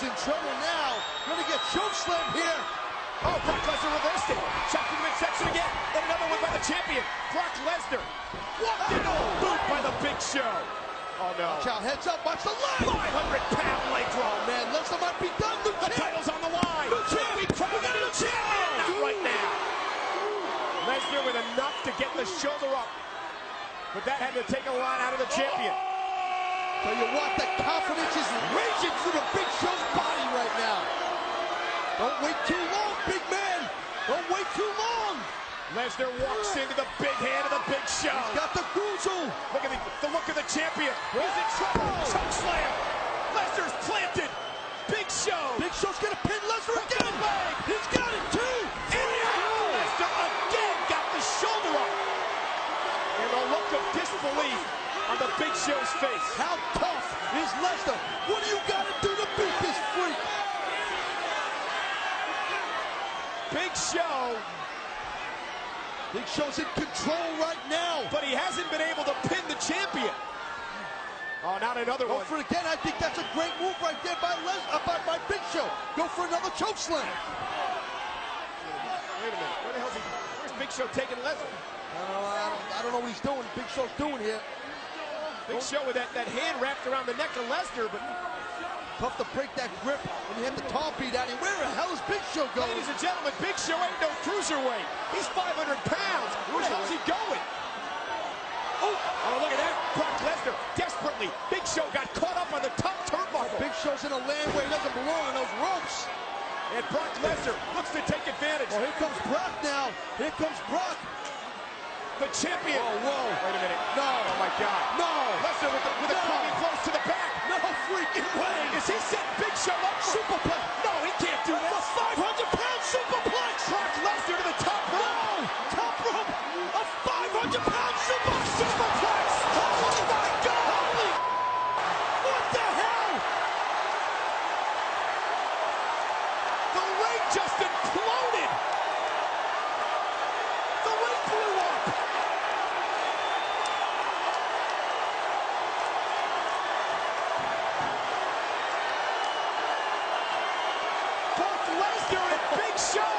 is in trouble now. Gonna get chokeslammed here. Oh, Brock Lesnar reversed it. Shot to the midsection again. And another one by the champion, Brock Lesnar. Walked into a boot by the Big Show. Oh, no. Watch out, heads up, watch the leg. 500-pound leg drop. Oh, man, Lesnar might be done. The title's on the line. We crown a new champion. Not right now. Lesnar with enough to get the shoulder up. But that had to take a lot out of the champion. Tell you what, the confidence is raging through the Big Show's body right now. Don't wait too long, big man. Don't wait too long. Lesnar walks into the big hand of the Big Show. He's got the goozle. Look at the look of the champion. He's in trouble. Choke slam. Lesnar's planted. Big Show. Big Show's gonna pin Lesnar again. He's got it too. Lesnar again got the shoulder up. And the look of disbelief on the Big Show's face. How tough is Lesnar? What do you gotta do to beat this freak? Big Show. Big Show's in control right now. But he hasn't been able to pin the champion. Oh, not another Go one. for it again. I think that's a great move right there by by Big Show. Go for another choke slam. Wait a minute. Where the hell's he? Where's Big Show taking Lesnar? I don't know what he's doing. Big Show's doing here. Big Show with that hand wrapped around the neck of Lesnar, but Tough to break that grip when you have the tall beat out. Where the hell is Big Show going? ladies and gentlemen, Big Show ain't no cruiserweight. He's 500 pounds. Where the hell's he going? Oh, look at that. Brock Lesnar desperately. Big Show got caught up on the top turnbuckle. Big Show's in a land where he doesn't belong on those ropes. And Brock Lesnar looks to take advantage. Oh, here comes Brock now. Here comes Brock. The champion. Oh, whoa. Wait a minute. No. Oh, my God. No. Lesnar with a coming close to the back. No freaking way. Is he setting Big Show up for Superplex. No, he can't do this. A 500-pound superplex. Brock Lesnar to the top rope. No. Top rope. A 500-pound superplex. Oh, my God. What the hell? The ring just imploded. The ring blew up. Both Lesnar and Big Show